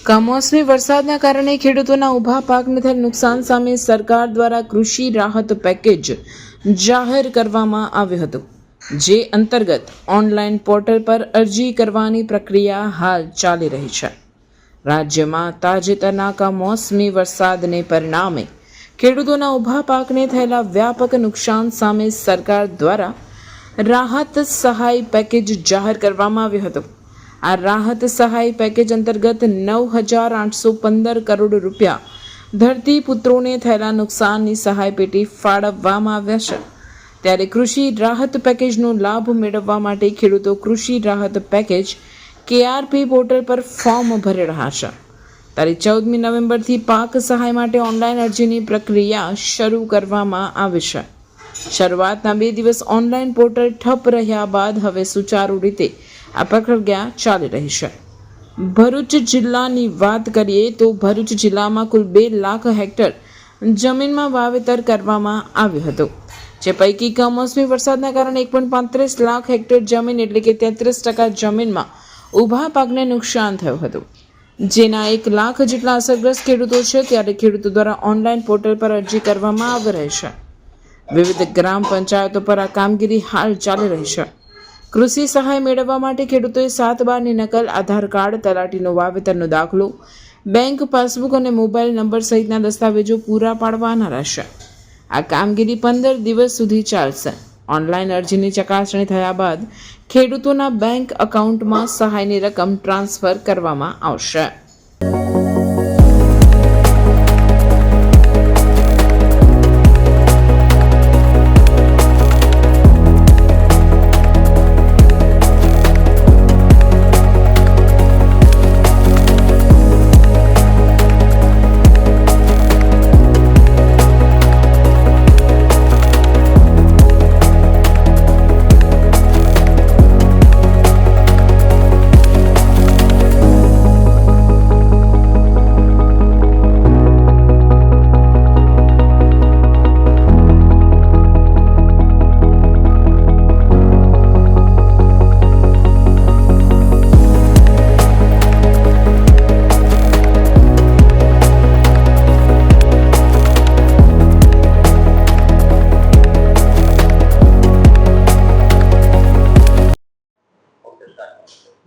કમોસમી વરસાદના કારણે ખેડૂતોના ઊભા પાકને થયેલ નુકસાન સામે સરકાર દ્વારા કૃષિ રાહત પેકેજ જાહેર કરવામાં આવ્યું હતું, જે અંતર્ગત ઓનલાઈન પોર્ટલ પર અરજી કરવાની પ્રક્રિયા હાલ ચાલી રહી છે। રાજ્યમાં તાજેતરના કમોસમી વરસાદને પરિણામે ખેડૂતોના ઊભા પાકને થયેલા વ્યાપક નુકસાન સામે સરકાર દ્વારા રાહત સહાય પેકેજ જાહેર કરવામાં આવ્યું હતું। આ રાહત સહાય પેકેજ અંતર્ગત 9,815 કરોડ રૂપિયા ધરતીપુત્રોને થયેલા નુકસાનની સહાય પેટી ફાળવવામાં આવ્યા છે। ત્યારે કૃષિ રાહત પેકેજનો લાભ મેળવવા માટે ખેડૂતો કૃષિ રાહત પેકેજ KRP પોર્ટલ પર ફોર્મ ભરી રહ્યા છે। તારીખ 14મી નવેમ્બરથી પાક સહાય માટે ઓનલાઈન અરજીની પ્રક્રિયા શરૂ કરવામાં આવી છે। શરૂઆતના 2 દિવસ ઓનલાઈન પોર્ટલ ઠપ રહ્યા બાદ હવે સુચારુ રીતે આ પ્રક્રિયા ચાલી રહી છે। ભરૂચ જિલ્લાની વાત કરીએ તો ભરૂચ જિલ્લામાં કુલ 2 લાખ હેક્ટર જમીનમાં વાવેતર કરવામાં આવ્યું હતું, જે પૈકી કમોસમી વરસાદના કારણે 1.35 લાખ હેક્ટર જમીન એટલે કે 33% જમીનમાં ઊભા પાકને નુકસાન થયું હતું, જેના 1 લાખ જેટલા અસરગ્રસ્ત ખેડૂતો છે। ત્યારે ખેડૂતો દ્વારા ઓનલાઈન પોર્ટલ પર અરજી કરવામાં આવી રહી છે। વિવિધ ગ્રામ પંચાયતો પર આ કામગીરી હાલ ચાલી રહી છે। કૃષિ સહાય મેળવવા માટે ખેડૂતોએ 7 બારની નકલ, આધાર કાર્ડ, તલાટીનો વાવેતરનો દાખલો, બેંક પાસબુક અને મોબાઈલ નંબર સહિતના દસ્તાવેજો પૂરા પાડવાના રહેશે। આ કામગીરી 15 દિવસ સુધી ચાલશે। ઓનલાઈન અરજીની ચકાસણી થયા બાદ ખેડૂતોના બેંક એકાઉન્ટમાં સહાયની રકમ ટ્રાન્સફર કરવામાં આવશે।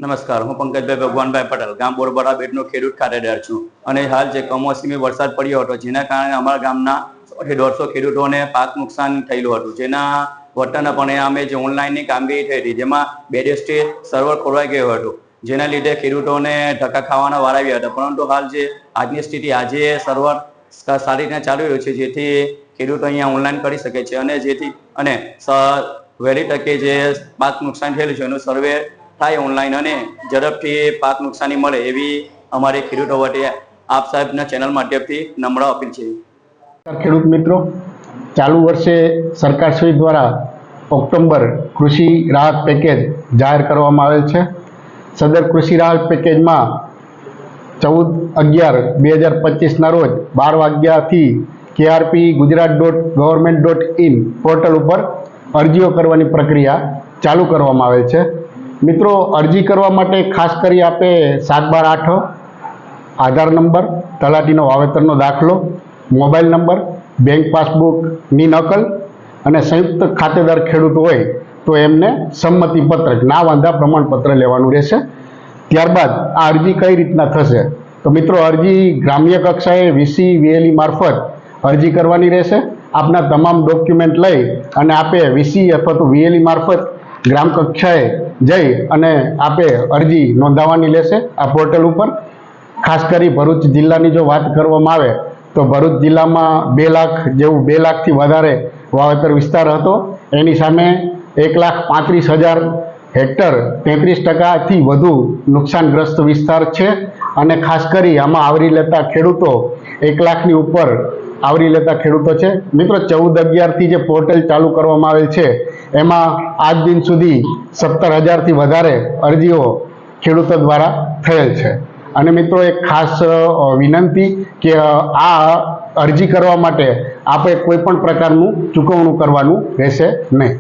નમસ્કાર, હું પંકજભાઈ ભગવાનભાઈ પટેલ, ગામ બોરબરા બેટનો ખેડૂત ખાતેદાર છું અને હાલ જે કમોસમી વરસાદ પડ્યો હતો, જેના કારણે અમારા ગામના 150 ખેડૂતોને પાક નુકસાન થયેલું હતું, જેના વળતરના પરિણામે જે ઓનલાઈનની કામગીરી થઈ હતી, જેમાં 2 દિવસથી સર્વર ખોરવાઈ ગયું હતું, જેના લીધે ખેડૂતોને ધક્કા ખાવાના વાર આવ્યા હતા। પરંતુ હાલ જે આજની સ્થિતિ, આજે સર્વર સારી રીતે ચાલી રહ્યું છે, જેથી ખેડૂતો અહીંયા ઓનલાઈન કરી શકે છે અને જેથી વહેલી તકે જે પાક નુકસાન થયેલું છે એનું સર્વે થાય ઓનલાઈન અને ઝડપથી પાક નુકસાની મળે એવી અમારી ખેડૂતો વતી આપ સાહેબના ચેનલ માધ્યમથી નમ્ર અપીલ છે। ખેડૂત મિત્રો, ચાલુ વર્ષે સરકારશ્રી દ્વારા ઓક્ટોબર કૃષિ રાહત પેકેજ જાહેર કરવામાં આવેલ છે। સદર કૃષિ રાહત પેકેજમાં 14/11/2025ના રોજ 12 વાગ્યાથી KRP gujarat.government.in પોર્ટલ ઉપર અરજીઓ કરવાની પ્રક્રિયા ચાલુ કરવામાં આવેલ છે। મિત્રો, અરજી કરવા માટે ખાસ કરી આપે 7/8 આધાર નંબર, તલાટીનો વાવેતરનો દાખલો, મોબાઈલ નંબર, બેંક પાસબુકની નકલ અને સંયુક્ત ખાતેદાર ખેડૂત હોય તો એમને સંમતિપત્રક ના વાંધા પ્રમાણપત્ર લેવાનું રહેશે। ત્યારબાદ આ અરજી કઈ રીતના થશે તો મિત્રો, અરજી ગ્રામ્ય કક્ષાએ VC VLE મારફત અરજી કરવાની રહેશે। આપના તમામ ડોક્યુમેન્ટ લઈ અને આપે VC અથવા તો VLE મારફત ગ્રામ કક્ષાએ જઈ અને આપે અરજી નોંધાવવાની લેશે આ પોર્ટલ ઉપર। ખાસ કરી ભરૂચ જિલ્લાની જો વાત કરવામાં આવે તો ભરૂચ જિલ્લામાં 2 લાખ જેવું 2 લાખથી વધારે વાવેતર વિસ્તાર હતો, એની સામે 1,35,000 હેક્ટર 33%થી વધુ નુકસાનગ્રસ્ત વિસ્તાર છે અને ખાસ કરી આમાં આવરી લેતા ખેડૂતો 1 લાખની ઉપર આવરી લેતા ખેડૂતો છે। મિત્રો, 14/11થી જે પોર્ટલ ચાલુ કરવામાં આવેલ છે એમાં આજ દિન સુધી 17,000થી વધારે અરજીઓ ખેડૂતો દ્વારા થયેલ છે અને મિત્રો, એક ખાસ વિનંતી કે આ અરજી કરવા માટે આપણે કોઈ પણ પ્રકારનું ચૂકવણું કરવાનું રહેશે નહીં।